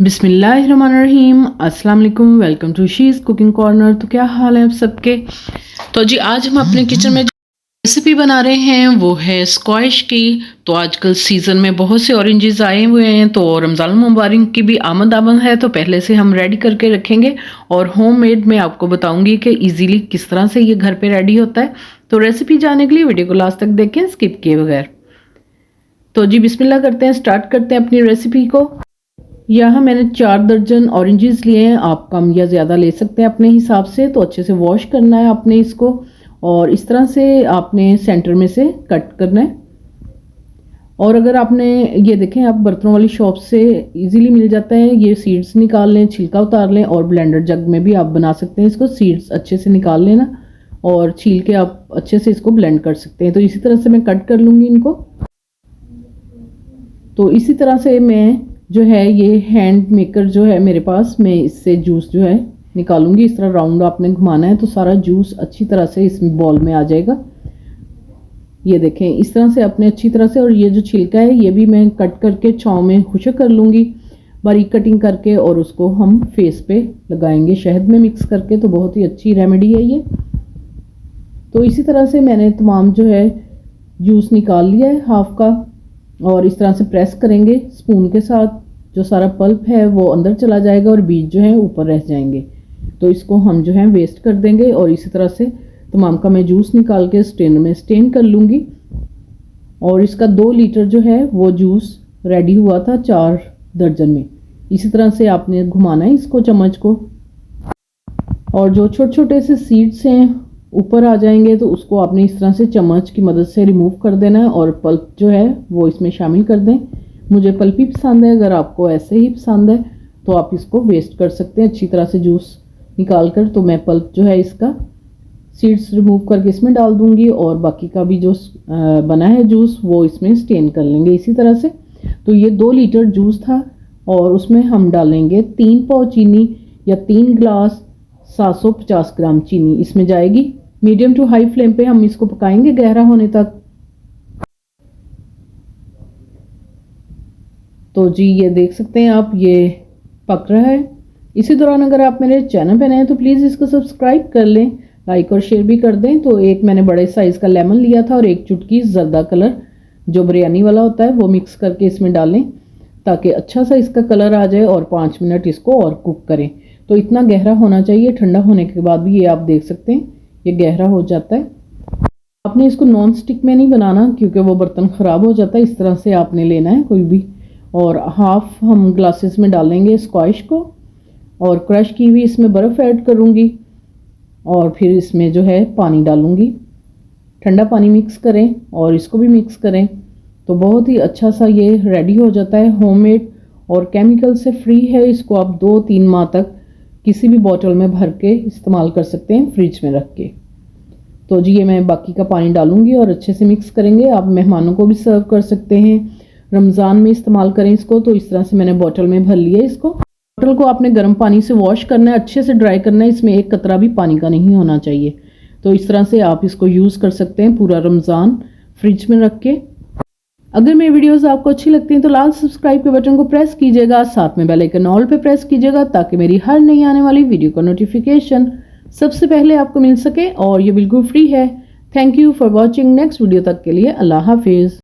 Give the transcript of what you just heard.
बिस्मिल्लाहिर्रहमानिर्रहीम, अस्सलाम वालेकुम। Welcome to she's cooking corner. तो क्या हाल है आप सबके। तो जी आज हम अपने किचन में रेसिपी बना रहे हैं वो है स्क्वैश की। तो आजकल सीज़न में बहुत से ऑरेंजेस आए हुए हैं, तो रमज़ान मुबारक की भी आमद है, तो पहले से हम रेडी करके रखेंगे और होममेड मैं आपको बताऊंगी कि इजीली किस तरह से ये घर पे रेडी होता है। तो रेसिपी जानने के लिए वीडियो को लास्ट तक देखें स्किप किए बगैर। तो जी बिस्मिल्लाह करते हैं, स्टार्ट करते हैं अपनी रेसिपी को। यहाँ मैंने 4 दर्जन ऑरेंजेस लिए हैं, आप कम या ज़्यादा ले सकते हैं अपने हिसाब से। तो अच्छे से वॉश करना है आपने इसको और इस तरह से आपने सेंटर में से कट करना है। और अगर आपने ये देखें, आप बर्तनों वाली शॉप से इजीली मिल जाता है, ये सीड्स निकाल लें, छिलका उतार लें और ब्लेंडर जग में भी आप बना सकते हैं इसको। सीड्स अच्छे से निकाल लेना और छील के आप अच्छे से इसको ब्लेंड कर सकते हैं। तो इसी तरह से मैं कट कर लूँगी इनको। तो इसी तरह से मैं जो है ये हैंड मेकर जो है मेरे पास, मैं इससे जूस जो है निकालूंगी। इस तरह राउंड आपने घुमाना है तो सारा जूस अच्छी तरह से इस बॉल में आ जाएगा। ये देखें इस तरह से अपने अच्छी तरह से। और ये जो छिलका है ये भी मैं कट करके छाँव में खुशक कर लूँगी बारीक कटिंग करके, और उसको हम फेस पे लगाएंगे शहद में मिक्स करके। तो बहुत ही अच्छी रेमेडी है ये। तो इसी तरह से मैंने तमाम जो है जूस निकाल लिया है हाफ का, और इस तरह से प्रेस करेंगे स्पून के साथ। जो सारा पल्प है वो अंदर चला जाएगा और बीज जो है ऊपर रह जाएंगे। तो इसको हम जो है वेस्ट कर देंगे। और इसी तरह से तमाम का मैं जूस निकाल के स्ट्रेनर में स्ट्रेन कर लूँगी। और इसका 2 लीटर जो है वो जूस रेडी हुआ था 4 दर्जन में। इसी तरह से आपने घुमाना है इसको चम्मच को, और जो छोटे छोटे से सीड्स हैं ऊपर आ जाएंगे तो उसको आपने इस तरह से चम्मच की मदद से रिमूव कर देना है और पल्प जो है वो इसमें शामिल कर दें। मुझे पल्प ही पसंद है, अगर आपको ऐसे ही पसंद है तो आप इसको वेस्ट कर सकते हैं अच्छी तरह से जूस निकाल कर। तो मैं पल्प जो है इसका सीड्स रिमूव करके इसमें डाल दूंगी, और बाकी का भी जो बना है जूस वो इसमें स्टेन कर लेंगे इसी तरह से। तो ये 2 लीटर जूस था और उसमें हम डालेंगे 3 पाव चीनी या 3 गिलास 750 ग्राम चीनी इसमें जाएगी। मीडियम टू हाई फ्लेम पे हम इसको पकाएंगे गहरा होने तक। तो जी ये देख सकते हैं आप, ये पक रहा है। इसी दौरान अगर आप मेरे चैनल पे नए हैं तो प्लीज़ इसको सब्सक्राइब कर लें, लाइक और शेयर भी कर दें। तो एक मैंने बड़े साइज़ का लेमन लिया था और 1 चुटकी जर्दा कलर जो बिरयानी वाला होता है वो मिक्स करके इसमें डालें ताकि अच्छा सा इसका कलर आ जाए, और 5 मिनट इसको और कुक करें। तो इतना गहरा होना चाहिए, ठंडा होने के बाद भी ये आप देख सकते हैं ये गहरा हो जाता है। आपने इसको नॉन स्टिक में नहीं बनाना क्योंकि वो बर्तन ख़राब हो जाता है। इस तरह से आपने लेना है कोई भी। और हाफ हम ग्लासेस में डालेंगे स्क्वैश को, और क्रश की हुई इसमें बर्फ़ ऐड करूँगी, और फिर इसमें जो है पानी डालूँगी। ठंडा पानी मिक्स करें और इसको भी मिक्स करें। तो बहुत ही अच्छा सा ये रेडी हो जाता है, होममेड और केमिकल से फ्री है। इसको आप 2-3 माह तक किसी भी बोतल में भर के इस्तेमाल कर सकते हैं फ्रिज में रख के। तो जी ये मैं बाकी का पानी डालूंगी और अच्छे से मिक्स करेंगे। आप मेहमानों को भी सर्व कर सकते हैं, रमज़ान में इस्तेमाल करें इसको। तो इस तरह से मैंने बोतल में भर लिया इसको। बोतल को आपने गर्म पानी से वॉश करना है, अच्छे से ड्राई करना है, इसमें एक कतरा भी पानी का नहीं होना चाहिए। तो इस तरह से आप इसको यूज़ कर सकते हैं पूरा रमज़ान फ्रिज में रख के। अगर मेरी वीडियोस आपको अच्छी लगती हैं तो लाल सब्सक्राइब के बटन को प्रेस कीजिएगा, साथ में बेल आइकन ऑल पे प्रेस कीजिएगा ताकि मेरी हर नई आने वाली वीडियो का नोटिफिकेशन सबसे पहले आपको मिल सके, और ये बिल्कुल फ्री है। Thank you for watching. Next video तक के लिए अल्लाह हाफिज़।